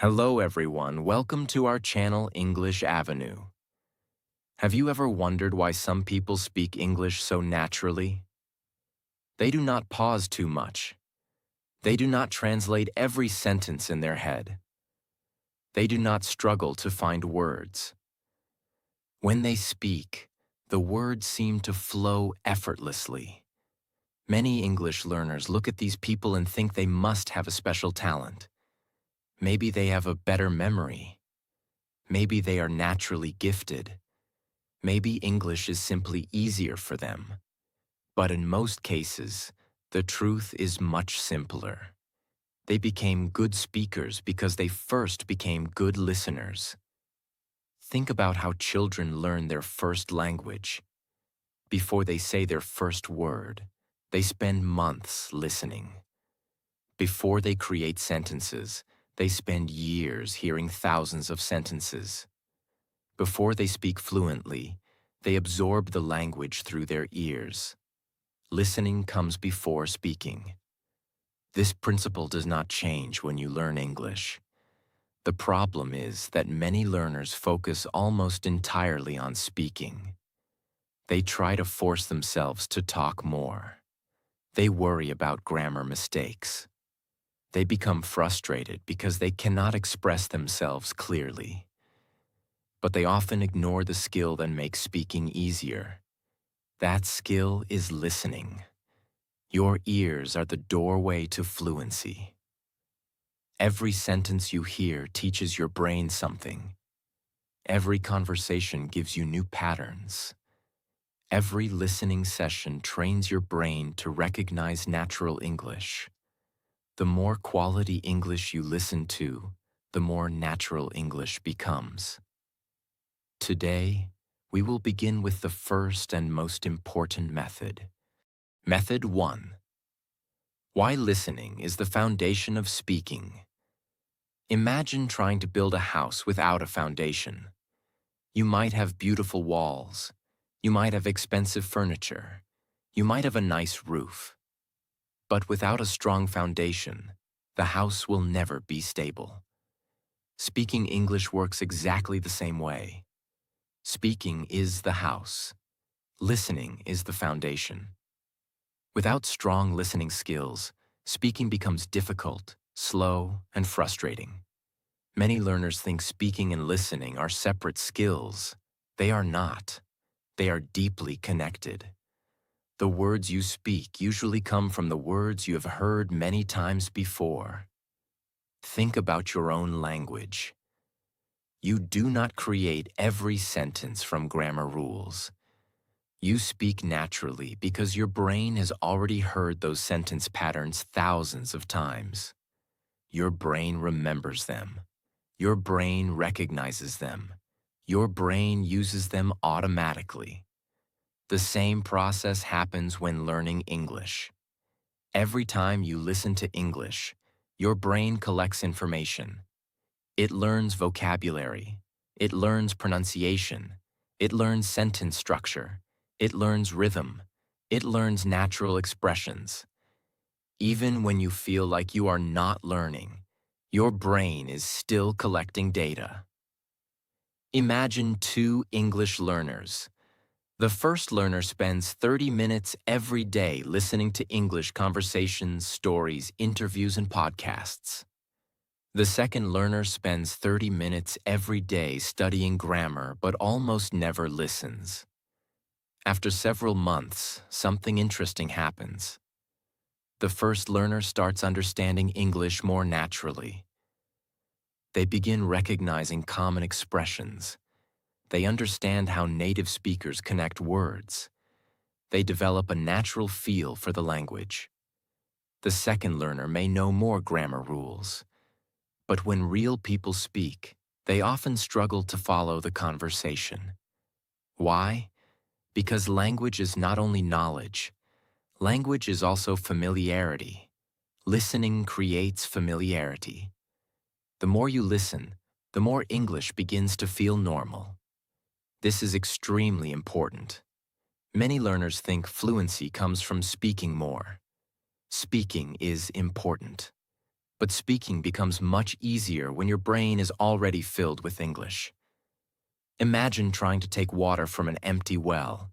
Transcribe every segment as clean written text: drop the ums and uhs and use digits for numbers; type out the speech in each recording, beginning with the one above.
Hello everyone, welcome to our channel English Avenue. Have you ever wondered why some people speak English so naturally? They do not pause too much. They do not translate every sentence in their head. They do not struggle to find words. When they speak, the words seem to flow effortlessly. Many English learners look at these people and think they must have a special talent. Maybe they have a better memory. Maybe they are naturally gifted. Maybe English is simply easier for them. But in most cases, the truth is much simpler. They became good speakers because they first became good listeners. Think about how children learn their first language. Before they say their first word, they spend months listening. Before they create sentences, they spend years hearing thousands of sentences. Before they speak fluently, they absorb the language through their ears. Listening comes before speaking. This principle does not change when you learn English. The problem is that many learners focus almost entirely on speaking. They try to force themselves to talk more. They worry about grammar mistakes. They become frustrated because they cannot express themselves clearly. But they often ignore the skill that makes speaking easier. That skill is listening. Your ears are the doorway to fluency. Every sentence you hear teaches your brain something. Every conversation gives you new patterns. Every listening session trains your brain to recognize natural English. The more quality English you listen to, the more natural English becomes. Today, we will begin with the first and most important method. Method 1. Why listening is the foundation of speaking. Imagine trying to build a house without a foundation. You might have beautiful walls. You might have expensive furniture. You might have a nice roof. But without a strong foundation, the house will never be stable. Speaking English works exactly the same way. Speaking is the house. Listening is the foundation. Without strong listening skills, speaking becomes difficult, slow, and frustrating. Many learners think speaking and listening are separate skills. They are not. They are deeply connected. The words you speak usually come from the words you have heard many times before. Think about your own language. You do not create every sentence from grammar rules. You speak naturally because your brain has already heard those sentence patterns thousands of times. Your brain remembers them. Your brain recognizes them. Your brain uses them automatically. The same process happens when learning English. Every time you listen to English, your brain collects information. It learns vocabulary. It learns pronunciation. It learns sentence structure. It learns rhythm. It learns natural expressions. Even when you feel like you are not learning, your brain is still collecting data. Imagine two English learners. The first learner spends 30 minutes every day listening to English conversations, stories, interviews, and podcasts. The second learner spends 30 minutes every day studying grammar but almost never listens. After several months, something interesting happens. The first learner starts understanding English more naturally. They begin recognizing common expressions. They understand how native speakers connect words. They develop a natural feel for the language. The second learner may know more grammar rules. But when real people speak, they often struggle to follow the conversation. Why? Because language is not only knowledge. Language is also familiarity. Listening creates familiarity. The more you listen, the more English begins to feel normal. This is extremely important. Many learners think fluency comes from speaking more. Speaking is important. But speaking becomes much easier when your brain is already filled with English. Imagine trying to take water from an empty well.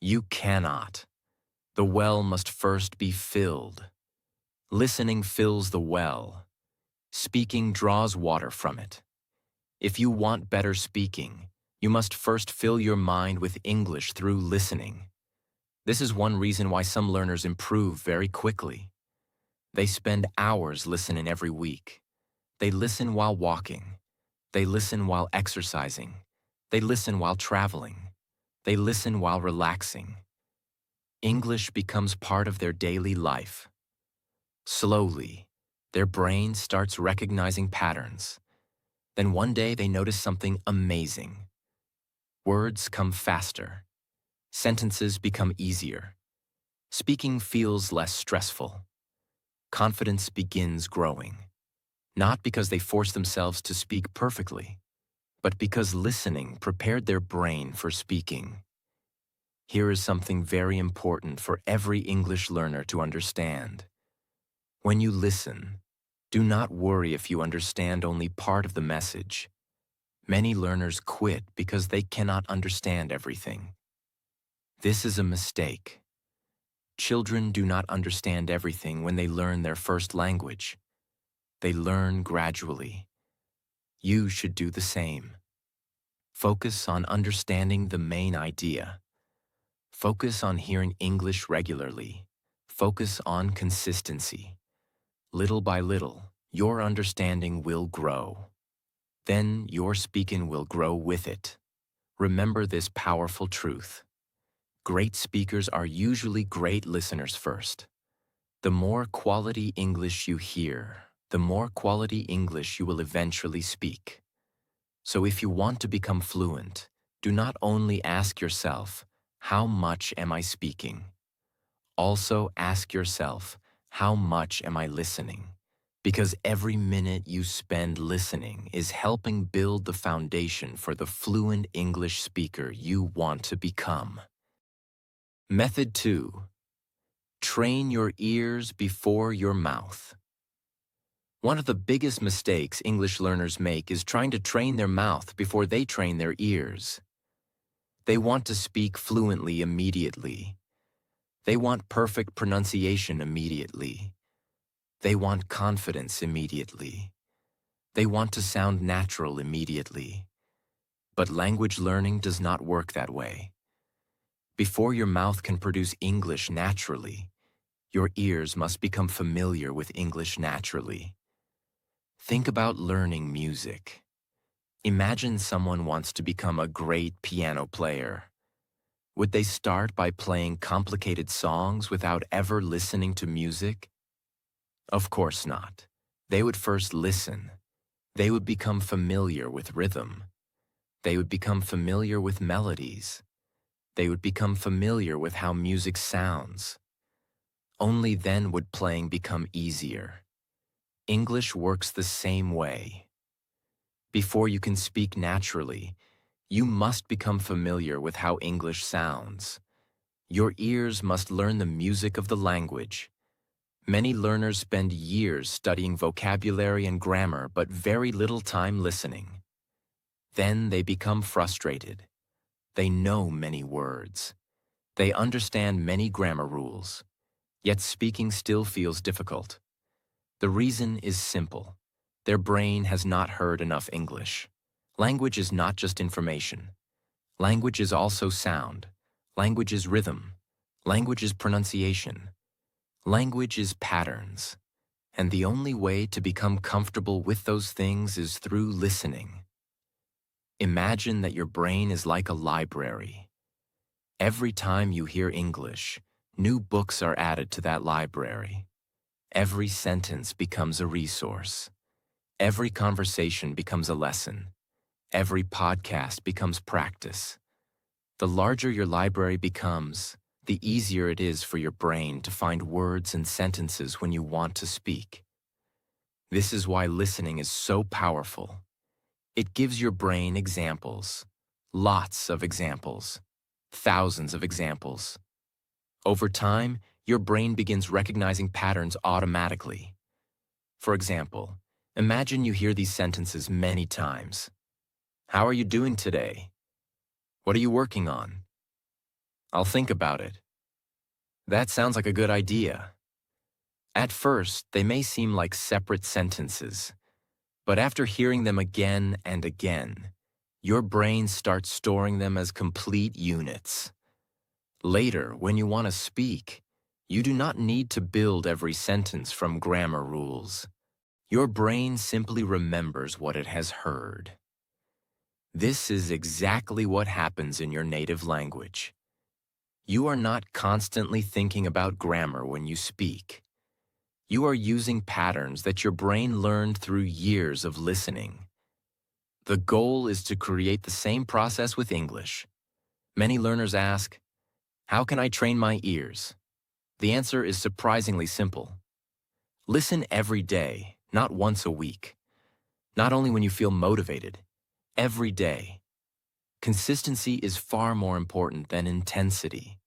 You cannot. The well must first be filled. Listening fills the well. Speaking draws water from it. If you want better speaking, you must first fill your mind with English through listening. This is one reason why some learners improve very quickly. They spend hours listening every week. They listen while walking. They listen while exercising. They listen while traveling. They listen while relaxing. English becomes part of their daily life. Slowly, their brain starts recognizing patterns. Then one day they notice something amazing. Words come faster. Sentences become easier. Speaking feels less stressful. Confidence begins growing. Not because they force themselves to speak perfectly, but because listening prepared their brain for speaking. Here is something very important for every English learner to understand. When you listen, do not worry if you understand only part of the message. Many learners quit because they cannot understand everything. This is a mistake. Children do not understand everything when they learn their first language. They learn gradually. You should do the same. Focus on understanding the main idea. Focus on hearing English regularly. Focus on consistency. Little by little, your understanding will grow. Then your speaking will grow with it. Remember this powerful truth. Great speakers are usually great listeners first. The more quality English you hear, the more quality English you will eventually speak. So if you want to become fluent, do not only ask yourself, how much am I speaking? Also ask yourself, how much am I listening? Because every minute you spend listening is helping build the foundation for the fluent English speaker you want to become. Method 2. Train your ears before your mouth. One of the biggest mistakes English learners make is trying to train their mouth before they train their ears. They want to speak fluently immediately. They want perfect pronunciation immediately. They want confidence immediately. They want to sound natural immediately. But language learning does not work that way. Before your mouth can produce English naturally, your ears must become familiar with English naturally. Think about learning music. Imagine someone wants to become a great piano player. Would they start by playing complicated songs without ever listening to music? Of course not. They would first listen. They would become familiar with rhythm. They would become familiar with melodies. They would become familiar with how music sounds. Only then would playing become easier. English works the same way. Before you can speak naturally, you must become familiar with how English sounds. Your ears must learn the music of the language. Many learners spend years studying vocabulary and grammar but very little time listening. Then they become frustrated. They know many words. They understand many grammar rules. Yet speaking still feels difficult. The reason is simple. Their brain has not heard enough English. Language is not just information. Language is also sound. Language is rhythm. Language is pronunciation. Language is patterns. And the only way to become comfortable with those things is through listening. Imagine that your brain is like a library. Every time you hear English, new books are added to that library. Every sentence becomes a resource. Every conversation becomes a lesson. Every podcast becomes practice. The larger your library becomes, the easier it is for your brain to find words and sentences when you want to speak. This is why listening is so powerful. It gives your brain examples, lots of examples, thousands of examples. Over time, your brain begins recognizing patterns automatically. For example, imagine you hear these sentences many times. How are you doing today? What are you working on? I'll think about it. That sounds like a good idea. At first, they may seem like separate sentences, but after hearing them again and again, your brain starts storing them as complete units. Later, when you want to speak, you do not need to build every sentence from grammar rules. Your brain simply remembers what it has heard. This is exactly what happens in your native language. You are not constantly thinking about grammar when you speak. You are using patterns that your brain learned through years of listening. The goal is to create the same process with English. Many learners ask, how can I train my ears? The answer is surprisingly simple. Listen every day, not once a week. Not only when you feel motivated, every day. Consistency is far more important than intensity.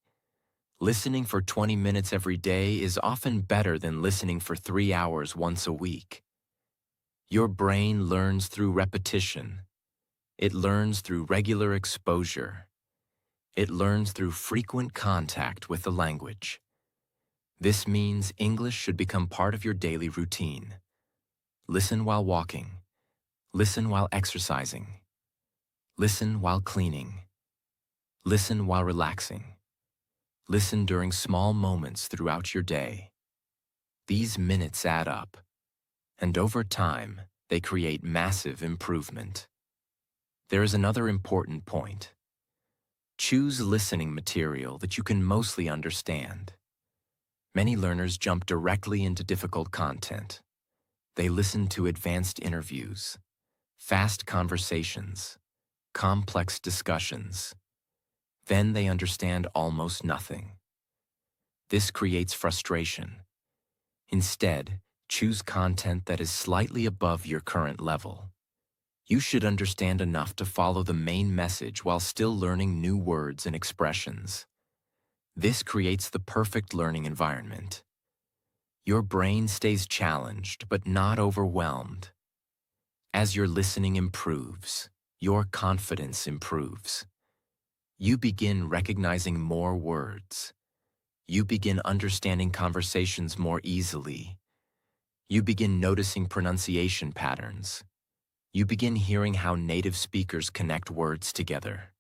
Listening for 20 minutes every day is often better than listening for 3 hours once a week. Your brain learns through repetition. It learns through regular exposure. It learns through frequent contact with the language. This means English should become part of your daily routine. Listen while walking. Listen while exercising. Listen while cleaning. Listen while relaxing. Listen during small moments throughout your day. These minutes add up, and over time, they create massive improvement. There is another important point. Choose listening material that you can mostly understand. Many learners jump directly into difficult content. They listen to advanced interviews, fast conversations, complex discussions. Then they understand almost nothing. This creates frustration. Instead, choose content that is slightly above your current level. You should understand enough to follow the main message while still learning new words and expressions. This creates the perfect learning environment. Your brain stays challenged but not overwhelmed. As your listening improves, your confidence improves. You begin recognizing more words. You begin understanding conversations more easily. You begin noticing pronunciation patterns. You begin hearing how native speakers connect words together.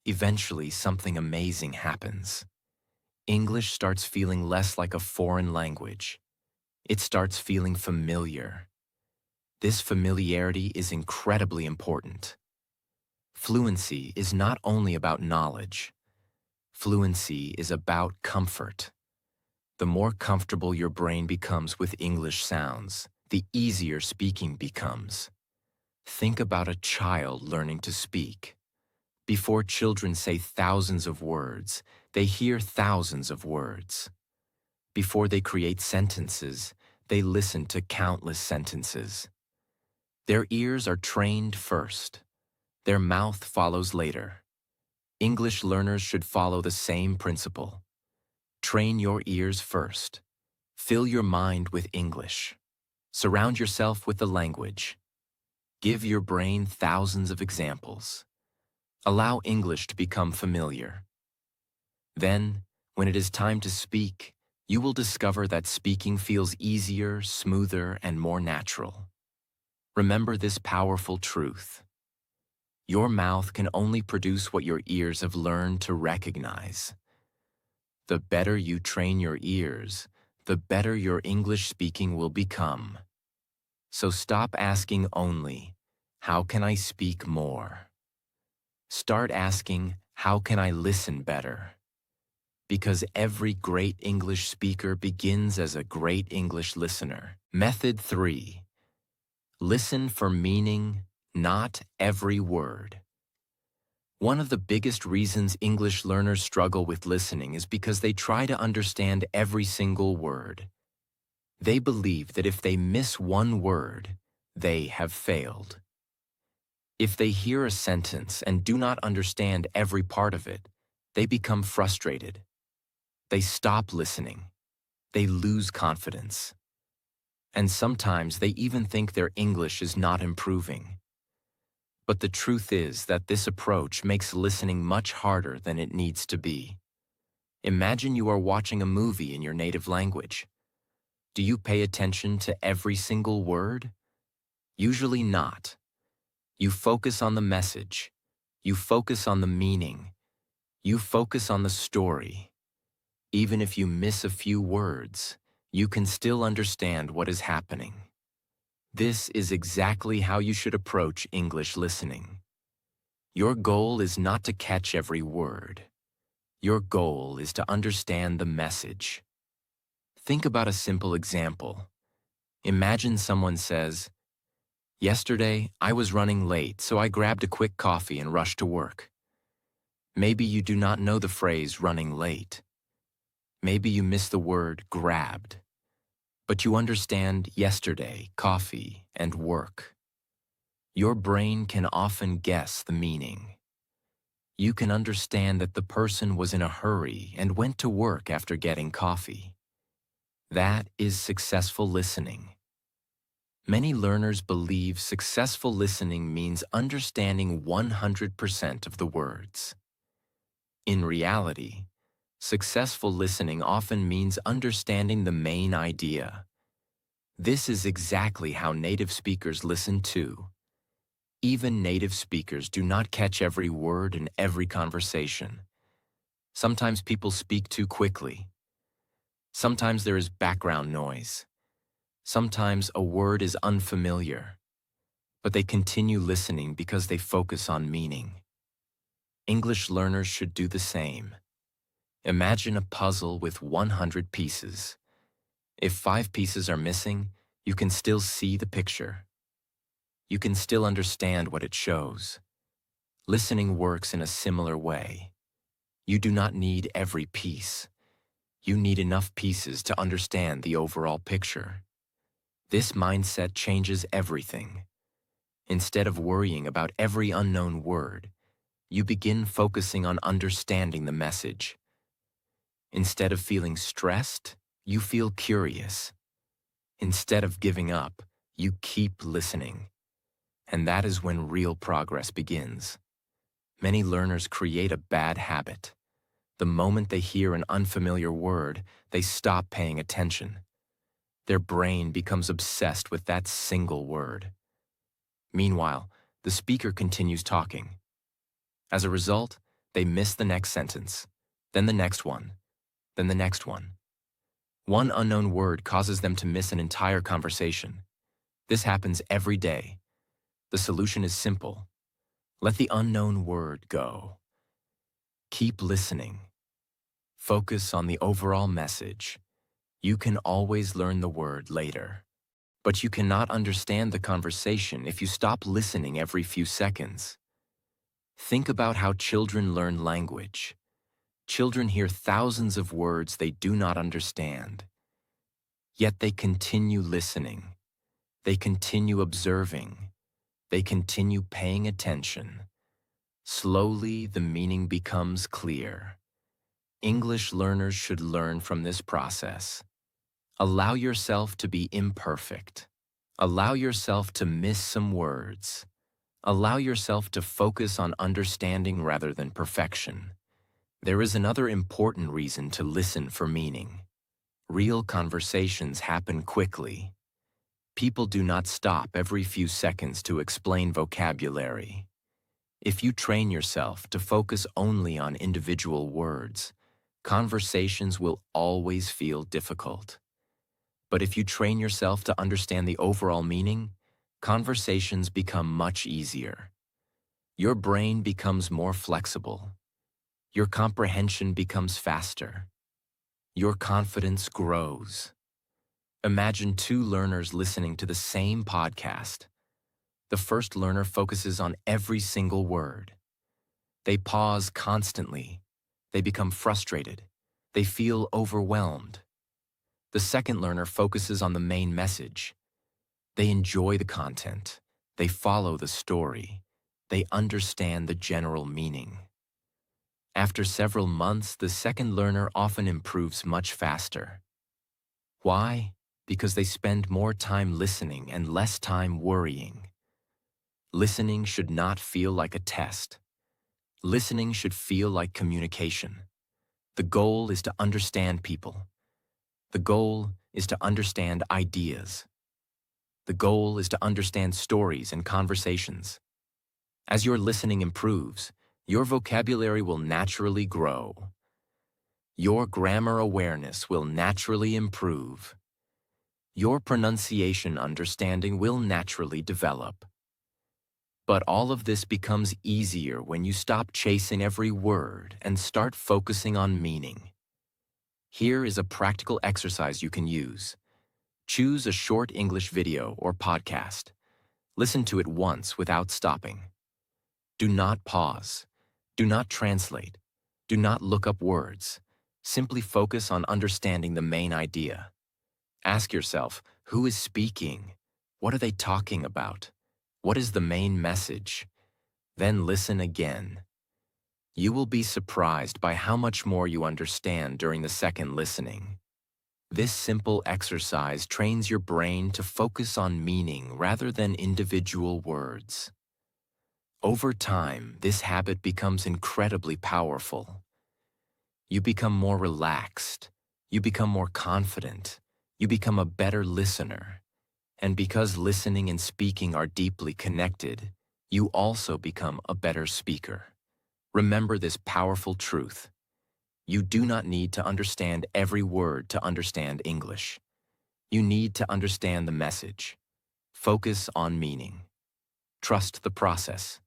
Eventually, something amazing happens. English starts feeling less like a foreign language. It starts feeling familiar. This familiarity is incredibly important. Fluency is not only about knowledge. Fluency is about comfort. The more comfortable your brain becomes with English sounds, the easier speaking becomes. Think about a child learning to speak. Before children say thousands of words, they hear thousands of words. Before they create sentences, they listen to countless sentences. Their ears are trained first. Their mouth follows later. English learners should follow the same principle. Train your ears first. Fill your mind with English. Surround yourself with the language. Give your brain thousands of examples. Allow English to become familiar. Then, when it is time to speak, you will discover that speaking feels easier, smoother, and more natural. Remember this powerful truth. Your mouth can only produce what your ears have learned to recognize. The better you train your ears, the better your English speaking will become. So stop asking only, how can I speak more? Start asking, how can I listen better? Because every great English speaker begins as a great English listener. Method 3. Listen for meaning, not every word. One of the biggest reasons English learners struggle with listening is because they try to understand every single word. They believe that if they miss one word, they have failed. If they hear a sentence and do not understand every part of it, they become frustrated. They stop listening. They lose confidence. And sometimes they even think their English is not improving. But the truth is that this approach makes listening much harder than it needs to be. Imagine you are watching a movie in your native language. Do you pay attention to every single word? Usually not. You focus on the message. You focus on the meaning. You focus on the story. Even if you miss a few words, you can still understand what is happening. This is exactly how you should approach English listening. Your goal is not to catch every word. Your goal is to understand the message. Think about a simple example. Imagine someone says, "Yesterday, I was running late, so I grabbed a quick coffee and rushed to work." Maybe you do not know the phrase running late. Maybe you miss the word grabbed. But you understand yesterday, coffee, and work. Your brain can often guess the meaning. You can understand that the person was in a hurry and went to work after getting coffee. That is successful listening. Many learners believe successful listening means understanding 100% of the words. In reality, successful listening often means understanding the main idea. This is exactly how native speakers listen too. Even native speakers do not catch every word in every conversation. Sometimes people speak too quickly. Sometimes there is background noise. Sometimes a word is unfamiliar. But they continue listening because they focus on meaning. English learners should do the same. Imagine a puzzle with 100 pieces. If 5 pieces are missing, you can still see the picture. You can still understand what it shows. Listening works in a similar way. You do not need every piece. You need enough pieces to understand the overall picture. This mindset changes everything. Instead of worrying about every unknown word, you begin focusing on understanding the message. Instead of feeling stressed, you feel curious. Instead of giving up, you keep listening. And that is when real progress begins. Many learners create a bad habit. The moment they hear an unfamiliar word, they stop paying attention. Their brain becomes obsessed with that single word. Meanwhile, the speaker continues talking. As a result, they miss the next sentence, then the next one, then the next one. One unknown word causes them to miss an entire conversation. This happens every day. The solution is simple. Let the unknown word go. Keep listening. Focus on the overall message. You can always learn the word later. But you cannot understand the conversation if you stop listening every few seconds. Think about how children learn language. Children hear thousands of words they do not understand. Yet they continue listening. They continue observing. They continue paying attention. Slowly, the meaning becomes clear. English learners should learn from this process. Allow yourself to be imperfect. Allow yourself to miss some words. Allow yourself to focus on understanding rather than perfection. There is another important reason to listen for meaning. Real conversations happen quickly. People do not stop every few seconds to explain vocabulary. If you train yourself to focus only on individual words, conversations will always feel difficult. But if you train yourself to understand the overall meaning, conversations become much easier. Your brain becomes more flexible. Your comprehension becomes faster. Your confidence grows. Imagine two learners listening to the same podcast. The first learner focuses on every single word. They pause constantly. They become frustrated. They feel overwhelmed. The second learner focuses on the main message. They enjoy the content. They follow the story. They understand the general meaning. After several months, the second learner often improves much faster. Why? because they spend more time listening and less time worrying. Listening should not feel like a test. Listening should feel like communication. The goal is to understand people. The goal is to understand ideas. The goal is to understand stories and conversations. As your listening improves, your vocabulary will naturally grow. Your grammar awareness will naturally improve. Your pronunciation understanding will naturally develop. But all of this becomes easier when you stop chasing every word and start focusing on meaning. Here is a practical exercise you can use. Choose a short English video or podcast. Listen to it once without stopping. Do not pause. Do not translate. Do not look up words. Simply focus on understanding the main idea. Ask yourself, who is speaking? What are they talking about? What is the main message? Then listen again. You will be surprised by how much more you understand during the second listening. This simple exercise trains your brain to focus on meaning rather than individual words. Over time, this habit becomes incredibly powerful. You become more relaxed. You become more confident. You become a better listener. And because listening and speaking are deeply connected, you also become a better speaker. Remember this powerful truth. You do not need to understand every word to understand English. You need to understand the message. Focus on meaning. Trust the process.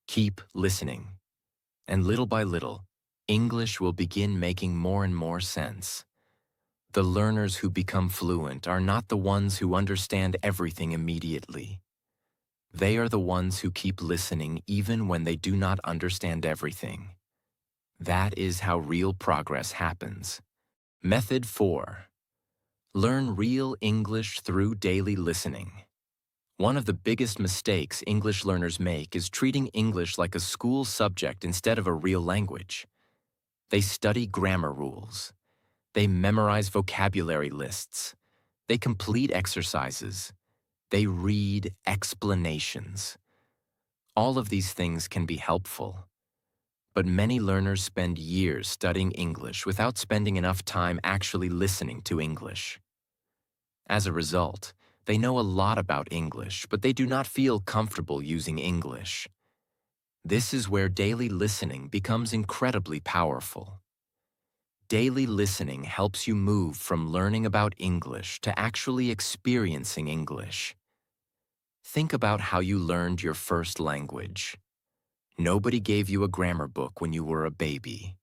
Keep listening. And little by little, English will begin making more and more sense. The learners who become fluent are not the ones who understand everything immediately. They are the ones who keep listening even when they do not understand everything. That is how real progress happens. Method 4. Learn real English through daily listening. One of the biggest mistakes English learners make is treating English like a school subject instead of a real language. They study grammar rules. They memorize vocabulary lists. They complete exercises. They read explanations. All of these things can be helpful. But many learners spend years studying English without spending enough time actually listening to English. As a result, they know a lot about English, but they do not feel comfortable using English. This is where daily listening becomes incredibly powerful. Daily listening helps you move from learning about English to actually experiencing English. Think about how you learned your first language. Nobody gave you a grammar book when you were a baby.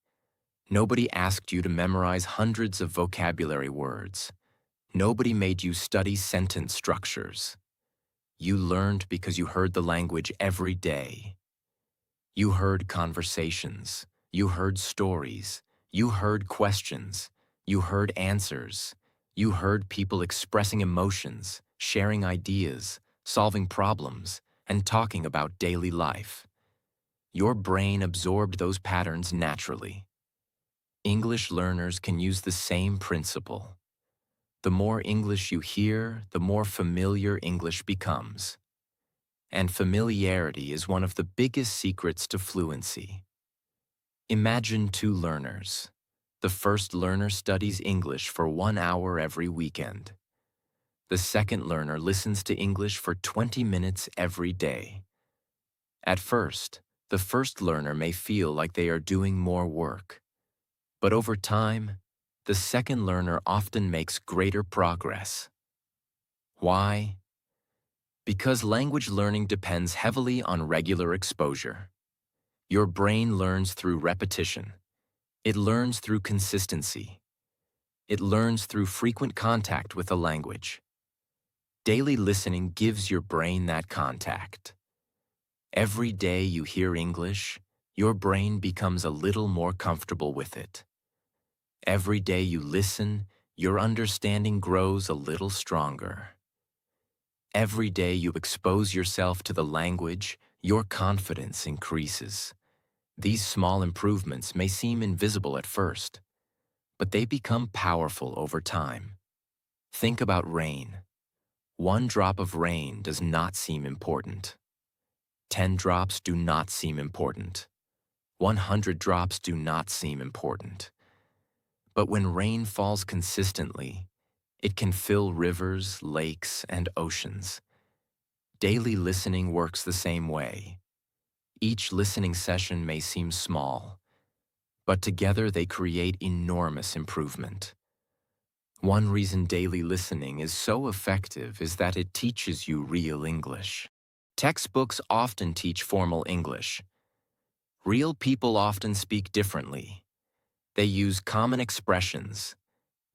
Nobody asked you to memorize hundreds of vocabulary words. Nobody made you study sentence structures. You learned because you heard the language every day. You heard conversations. You heard stories. You heard questions. You heard answers. You heard people expressing emotions, sharing ideas, solving problems, and talking about daily life. Your brain absorbed those patterns naturally. English learners can use the same principle. The more English you hear, the more familiar English becomes. And familiarity is one of the biggest secrets to fluency. Imagine two learners. The first learner studies English for 1 hour every weekend. The second learner listens to English for 20 minutes every day. At first, the first learner may feel like they are doing more work. But over time, the second learner often makes greater progress. Why? Because language learning depends heavily on regular exposure. Your brain learns through repetition. It learns through consistency. It learns through frequent contact with the language. Daily listening gives your brain that contact. Every day you hear English, your brain becomes a little more comfortable with it. Every day you listen, your understanding grows a little stronger. Every day you expose yourself to the language, your confidence increases. These small improvements may seem invisible at first, but they become powerful over time. Think about rain. One drop of rain does not seem important. 10 drops do not seem important. 100 drops do not seem important. But when rain falls consistently, it can fill rivers, lakes, and oceans. Daily listening works the same way. Each listening session may seem small, but together they create enormous improvement. One reason daily listening is so effective is that it teaches you real English. Textbooks often teach formal English. Real people often speak differently. They use common expressions.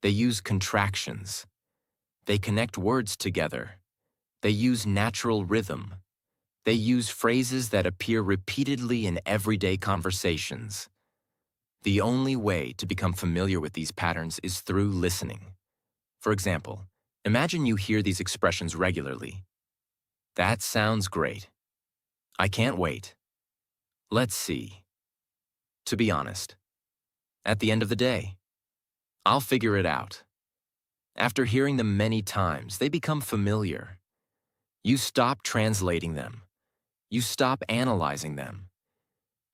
They use contractions. They connect words together. They use natural rhythm. They use phrases that appear repeatedly in everyday conversations. The only way to become familiar with these patterns is through listening. For example, imagine you hear these expressions regularly. That sounds great. I can't wait. Let's see. To be honest, at the end of the day, I'll figure it out. After hearing them many times, they become familiar. You stop translating them. You stop analyzing them.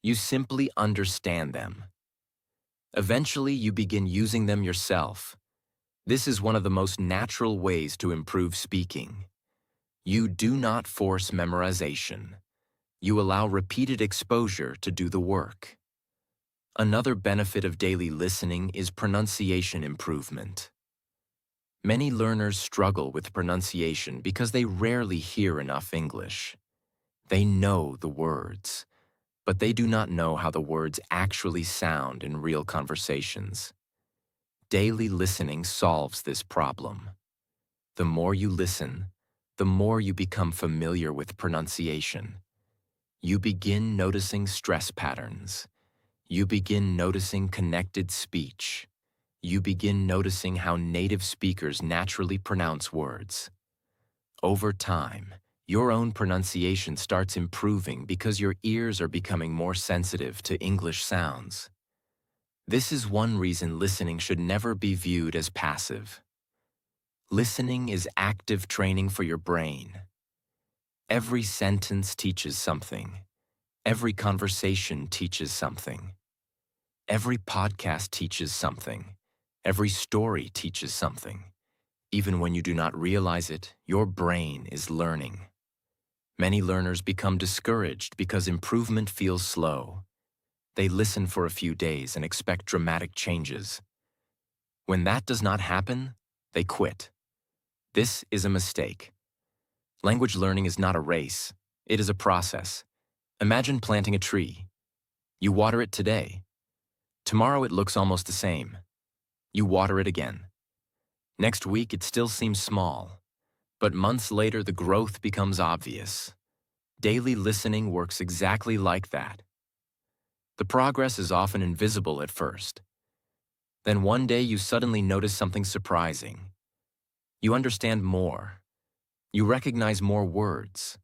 You simply understand them. Eventually, you begin using them yourself. This is one of the most natural ways to improve speaking. You do not force memorization. You allow repeated exposure to do the work. Another benefit of daily listening is pronunciation improvement. Many learners struggle with pronunciation because they rarely hear enough English. They know the words, but they do not know how the words actually sound in real conversations. Daily listening solves this problem. The more you listen, the more you become familiar with pronunciation. You begin noticing stress patterns. You begin noticing connected speech. You begin noticing how native speakers naturally pronounce words. Over time, your own pronunciation starts improving because your ears are becoming more sensitive to English sounds. This is one reason listening should never be viewed as passive. Listening is active training for your brain. Every sentence teaches something. Every conversation teaches something. Every podcast teaches something. Every story teaches something. Even when you do not realize it, your brain is learning. Many learners become discouraged because improvement feels slow. They listen for a few days and expect dramatic changes. When that does not happen, they quit. This is a mistake. Language learning is not a race. It is a process. Imagine planting a tree. You water it today. Tomorrow it looks almost the same. You water it again. Next week it still seems small, but months later the growth becomes obvious. Daily listening works exactly like that. The progress is often invisible at first. Then one day you suddenly notice something surprising. You understand more. You recognize more words.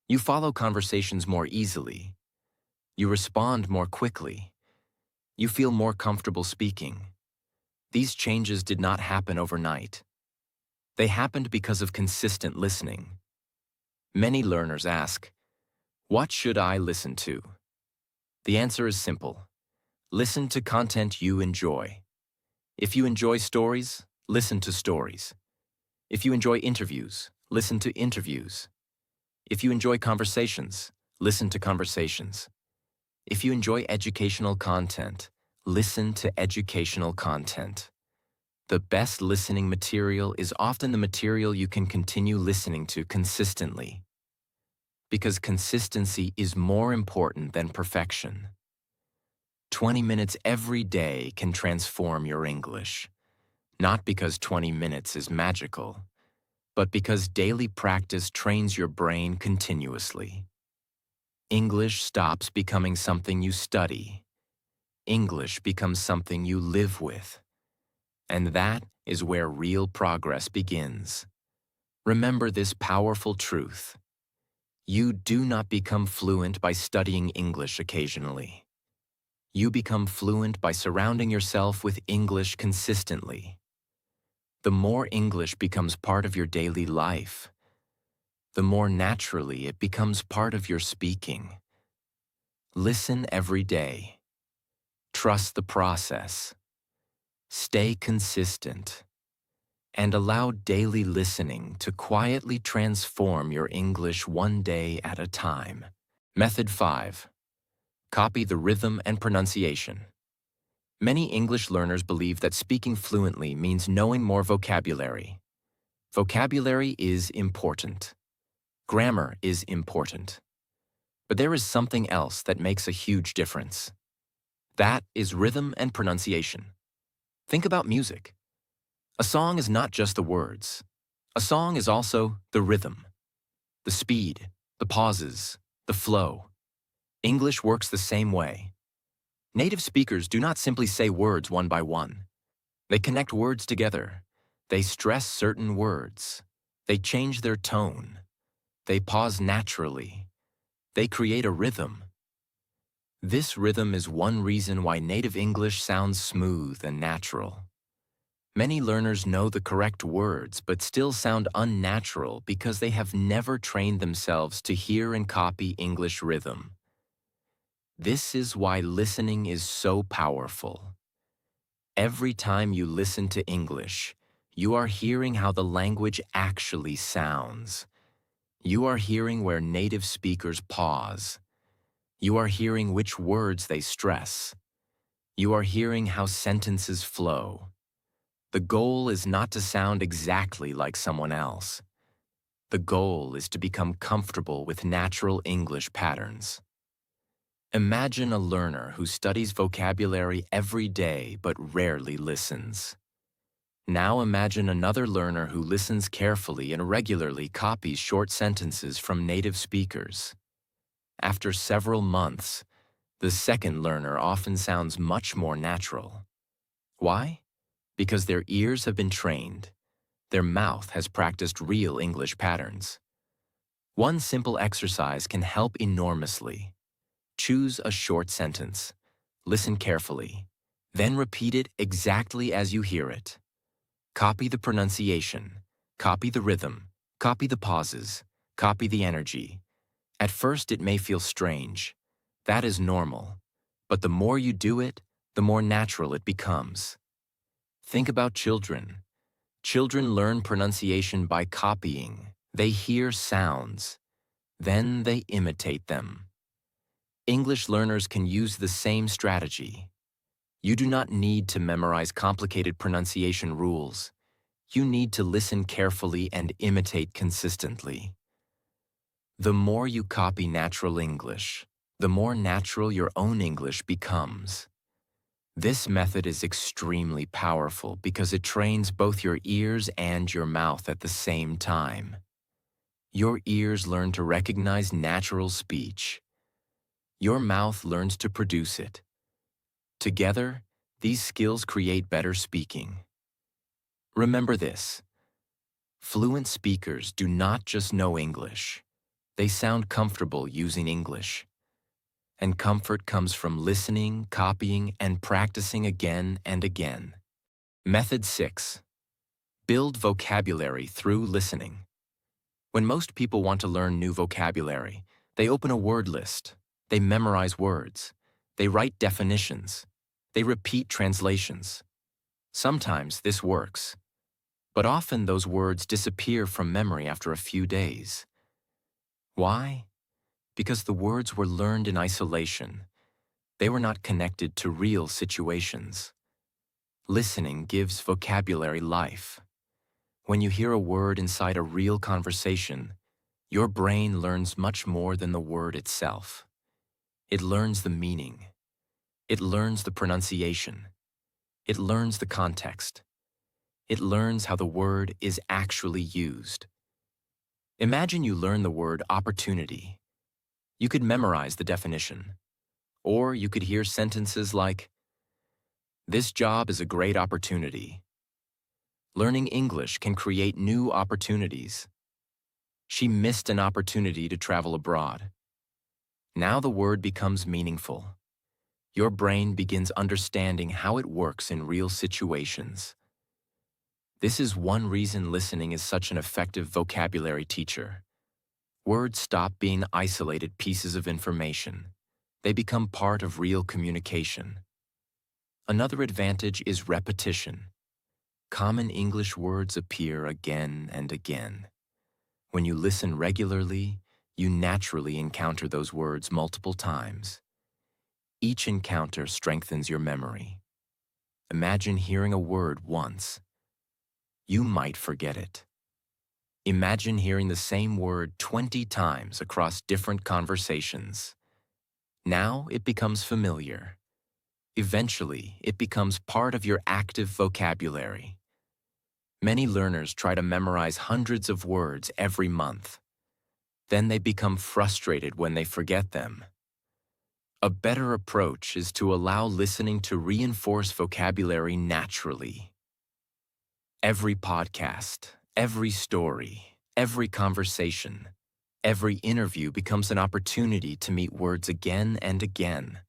You follow conversations more easily. You respond more quickly. You feel more comfortable speaking. These changes did not happen overnight. They happened because of consistent listening. Many learners ask, "What should I listen to?" The answer is simple. Listen to content you enjoy. If you enjoy stories, listen to stories. If you enjoy interviews, listen to interviews. If you enjoy conversations, listen to conversations. If you enjoy educational content, listen to educational content. The best listening material is often the material you can continue listening to consistently. Because consistency is more important than perfection. 20 minutes every day can transform your English. Not because 20 minutes is magical, but because daily practice trains your brain continuously. English stops becoming something you study. English becomes something you live with. And that is where real progress begins. Remember this powerful truth. You do not become fluent by studying English occasionally. You become fluent by surrounding yourself with English consistently. The more English becomes part of your daily life, the more naturally it becomes part of your speaking. Listen every day. Trust the process. Stay consistent. And allow daily listening to quietly transform your English one day at a time. Method 5. Copy the rhythm and pronunciation. Many English learners believe that speaking fluently means knowing more vocabulary. Vocabulary is important. Grammar is important. But there is something else that makes a huge difference. That is rhythm and pronunciation. Think about music. A song is not just the words. A song is also the rhythm, the speed, the pauses, the flow. English works the same way. Native speakers do not simply say words one by one. They connect words together. They stress certain words. They change their tone. They pause naturally. They create a rhythm. This rhythm is one reason why native English sounds smooth and natural. Many learners know the correct words but still sound unnatural because they have never trained themselves to hear and copy English rhythm. This is why listening is so powerful. Every time you listen to English, you are hearing how the language actually sounds. You are hearing where native speakers pause. You are hearing which words they stress. You are hearing how sentences flow. The goal is not to sound exactly like someone else. The goal is to become comfortable with natural English patterns. Imagine a learner who studies vocabulary every day but rarely listens. Now imagine another learner who listens carefully and regularly copies short sentences from native speakers. After several months, the second learner often sounds much more natural. Why? Because their ears have been trained. Their mouth has practiced real English patterns. One simple exercise can help enormously. Choose a short sentence. Listen carefully. Then repeat it exactly as you hear it. Copy the pronunciation. Copy the rhythm. Copy the pauses. Copy the energy. At first, it may feel strange. That is normal. But the more you do it, the more natural it becomes. Think about children. Children learn pronunciation by copying. They hear sounds. Then they imitate them. English learners can use the same strategy. You do not need to memorize complicated pronunciation rules. You need to listen carefully and imitate consistently. The more you copy natural English, the more natural your own English becomes. This method is extremely powerful because it trains both your ears and your mouth at the same time. Your ears learn to recognize natural speech. Your mouth learns to produce it. Together, these skills create better speaking. Remember this: fluent speakers do not just know English. They sound comfortable using English. And comfort comes from listening, copying, and practicing again and again. Method 6. Build vocabulary through listening. When most people want to learn new vocabulary, they open a word list. They memorize words. They write definitions. They repeat translations. Sometimes this works, but often those words disappear from memory after a few days. Why? Because the words were learned in isolation. They were not connected to real situations. Listening gives vocabulary life. When you hear a word inside a real conversation, your brain learns much more than the word itself. It learns the meaning. It learns the pronunciation. It learns the context. It learns how the word is actually used. Imagine you learn the word opportunity. You could memorize the definition. Or you could hear sentences like, "This job is a great opportunity." Learning English can create new opportunities. She missed an opportunity to travel abroad. Now the word becomes meaningful. Your brain begins understanding how it works in real situations. This is one reason listening is such an effective vocabulary teacher. Words stop being isolated pieces of information. They become part of real communication. Another advantage is repetition. Common English words appear again and again. When you listen regularly, you naturally encounter those words multiple times. Each encounter strengthens your memory. Imagine hearing a word once. You might forget it. Imagine hearing the same word 20 times across different conversations. Now it becomes familiar. Eventually, it becomes part of your active vocabulary. Many learners try to memorize hundreds of words every month. Then they become frustrated when they forget them. A better approach is to allow listening to reinforce vocabulary naturally. Every podcast, every story, every conversation, every interview becomes an opportunity to meet words again and again.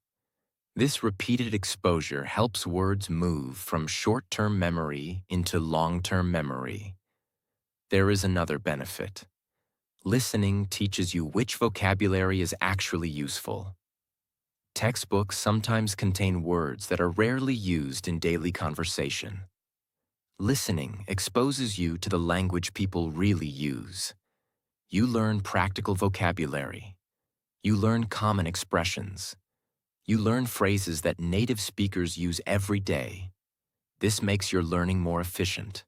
This repeated exposure helps words move from short-term memory into long-term memory. There is another benefit. Listening teaches you which vocabulary is actually useful. Textbooks sometimes contain words that are rarely used in daily conversation. Listening exposes you to the language people really use. You learn practical vocabulary. You learn common expressions. You learn phrases that native speakers use every day. This makes your learning more efficient.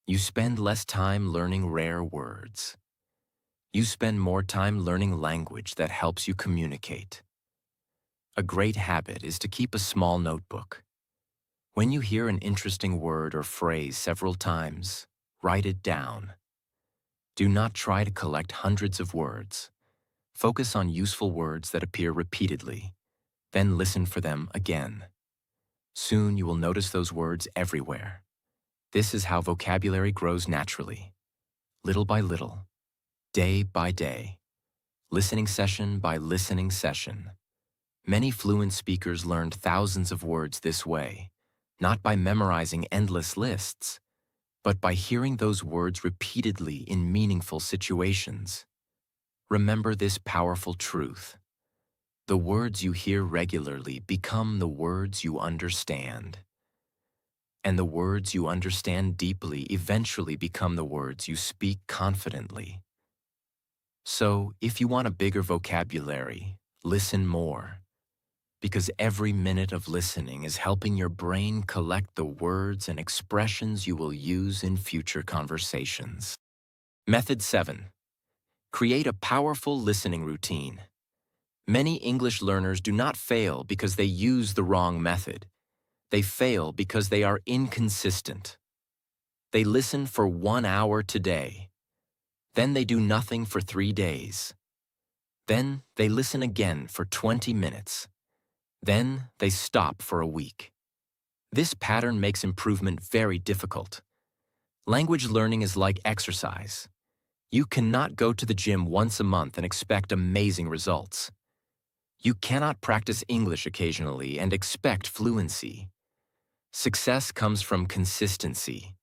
You spend less time learning rare words. You spend more time learning language that helps you communicate. A great habit is to keep a small notebook. When you hear an interesting word or phrase several times, write it down. Do not try to collect hundreds of words. Focus on useful words that appear repeatedly. Then listen for them again. Soon you will notice those words everywhere. This is how vocabulary grows naturally, little by little, day by day, listening session by listening session. Many fluent speakers learned thousands of words this way, not by memorizing endless lists, but by hearing those words repeatedly in meaningful situations. Remember this powerful truth. The words you hear regularly become the words you understand. And the words you understand deeply eventually become the words you speak confidently. So, if you want a bigger vocabulary, listen more. Because every minute of listening is helping your brain collect the words and expressions you will use in future conversations. Method 7. Create a powerful listening routine. Many English learners do not fail because they use the wrong method. They fail because they are inconsistent. They listen for 1 hour today. Then they do nothing for 3 days. Then they listen again for 20 minutes. Then they stop for a week. This pattern makes improvement very difficult. Language learning is like exercise. You cannot go to the gym once a month and expect amazing results. You cannot practice English occasionally and expect fluency. Success comes from consistency.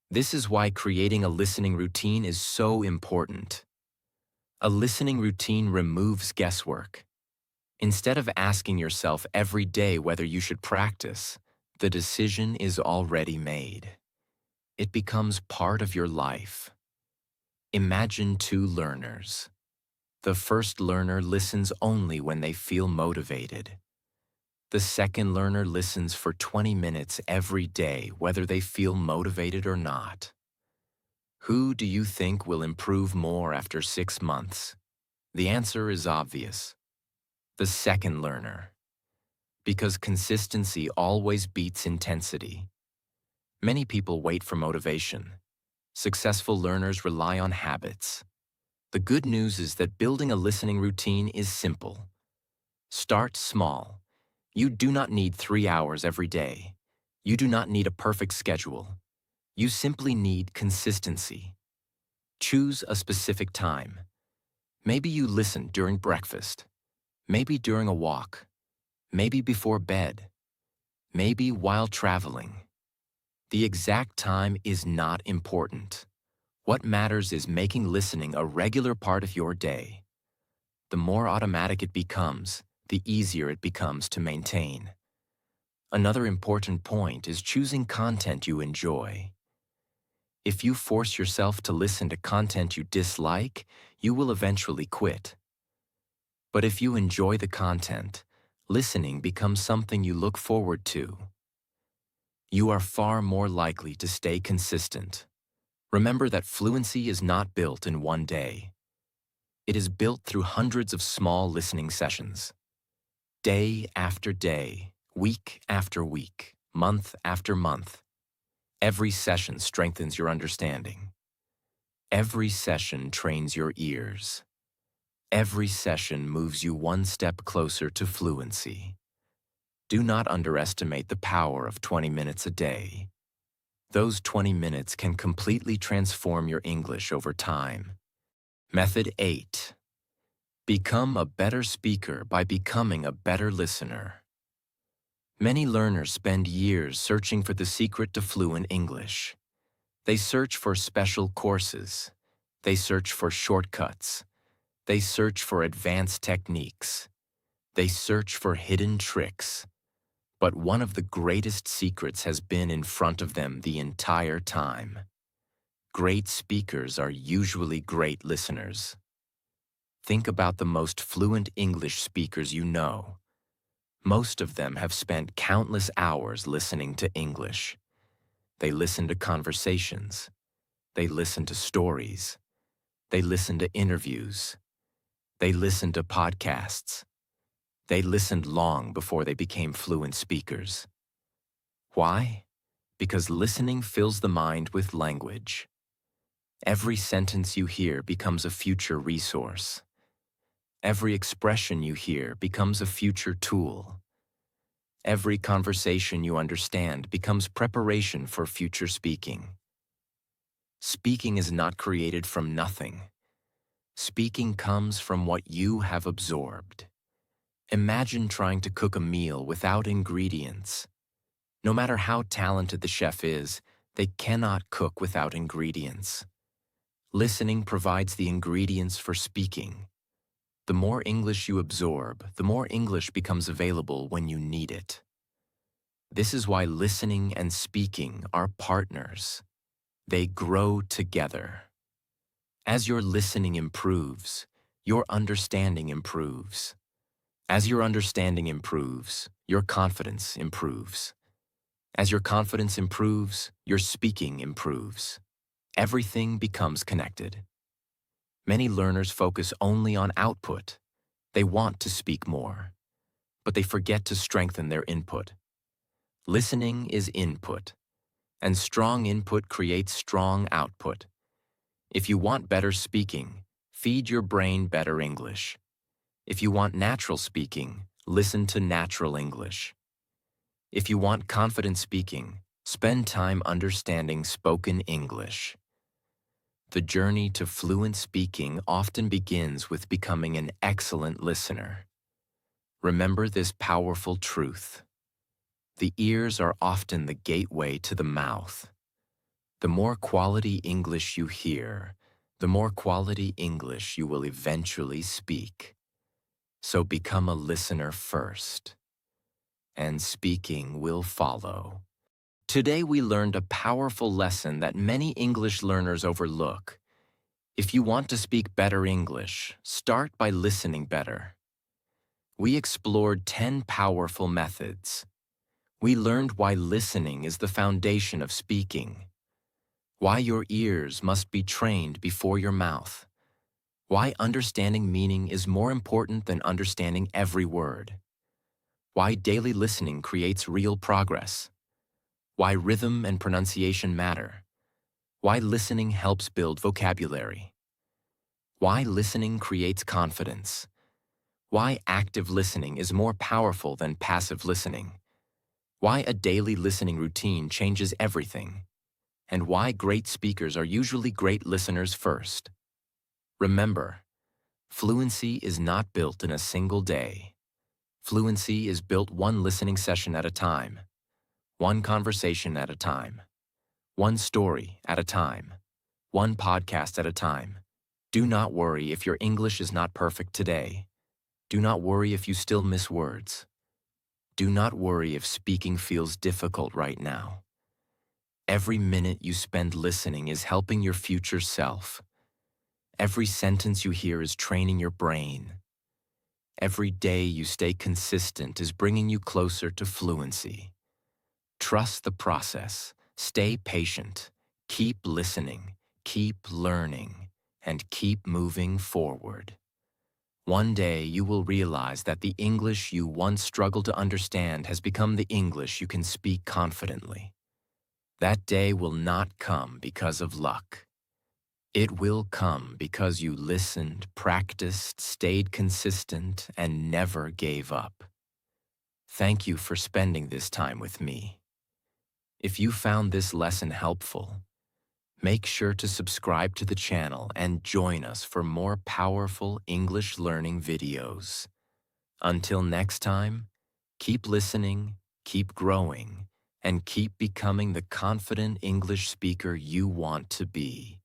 This is why creating a listening routine is so important. A listening routine removes guesswork. Instead of asking yourself every day whether you should practice, the decision is already made. It becomes part of your life. Imagine two learners. The first learner listens only when they feel motivated. The second learner listens for 20 minutes every day, whether they feel motivated or not. Who do you think will improve more after 6 months? The answer is obvious. The second learner. Because consistency always beats intensity. Many people wait for motivation. Successful learners rely on habits. The good news is that building a listening routine is simple. Start small. You do not need 3 hours every day. You do not need a perfect schedule. You simply need consistency. Choose a specific time. Maybe you listen during breakfast. Maybe during a walk. Maybe before bed. Maybe while traveling. The exact time is not important. What matters is making listening a regular part of your day. The more automatic it becomes, the easier it becomes to maintain. Another important point is choosing content you enjoy. If you force yourself to listen to content you dislike, you will eventually quit. But if you enjoy the content, listening becomes something you look forward to. You are far more likely to stay consistent. Remember that fluency is not built in one day. It is built through hundreds of small listening sessions. Day after day, week after week, month after month. Every session strengthens your understanding. Every session trains your ears. Every session moves you one step closer to fluency. Do not underestimate the power of 20 minutes a day. Those 20 minutes can completely transform your English over time. Method 8. Become a better speaker by becoming a better listener. Many learners spend years searching for the secret to fluent English. They search for special courses. They search for shortcuts. They search for advanced techniques. They search for hidden tricks. But one of the greatest secrets has been in front of them the entire time. Great speakers are usually great listeners. Think about the most fluent English speakers you know. Most of them have spent countless hours listening to English. They listen to conversations. They listen to stories. They listen to interviews. They listen to podcasts. They listened long before they became fluent speakers. Why? Because listening fills the mind with language. Every sentence you hear becomes a future resource. Every expression you hear becomes a future tool. Every conversation you understand becomes preparation for future speaking. Speaking is not created from nothing. Speaking comes from what you have absorbed. Imagine trying to cook a meal without ingredients. No matter how talented the chef is, they cannot cook without ingredients. Listening provides the ingredients for speaking. The more English you absorb, the more English becomes available when you need it. This is why listening and speaking are partners. They grow together. As your listening improves, your understanding improves. As your understanding improves, your confidence improves. As your confidence improves, your speaking improves. Everything becomes connected. Many learners focus only on output. They want to speak more, but they forget to strengthen their input. Listening is input, and strong input creates strong output. If you want better speaking, feed your brain better English. If you want natural speaking, listen to natural English. If you want confident speaking, spend time understanding spoken English. The journey to fluent speaking often begins with becoming an excellent listener. Remember this powerful truth. The ears are often the gateway to the mouth. The more quality English you hear, the more quality English you will eventually speak. So become a listener first, and speaking will follow. Today we learned a powerful lesson that many English learners overlook. If you want to speak better English, start by listening better. We explored 10 powerful methods. We learned why listening is the foundation of speaking, why your ears must be trained before your mouth, why understanding meaning is more important than understanding every word, why daily listening creates real progress, why rhythm and pronunciation matter, why listening helps build vocabulary, why listening creates confidence, why active listening is more powerful than passive listening, why a daily listening routine changes everything, and why great speakers are usually great listeners first. Remember, fluency is not built in a single day. Fluency is built one listening session at a time, one conversation at a time. one story at a time, one podcast at a time. Do not worry if your English is not perfect today. Do not worry if you still miss words. Do not worry if speaking feels difficult right now. Every minute you spend listening is helping your future self. Every sentence you hear is training your brain. Every day you stay consistent is bringing you closer to fluency. Trust the process. Stay patient. Keep listening. Keep learning. And keep moving forward. One day you will realize that the English you once struggled to understand has become the English you can speak confidently. That day will not come because of luck. It will come because you listened, practiced, stayed consistent, and never gave up. Thank you for spending this time with me. If you found this lesson helpful, make sure to subscribe to the channel and join us for more powerful English learning videos. Until next time, keep listening, keep growing, and keep becoming the confident English speaker you want to be.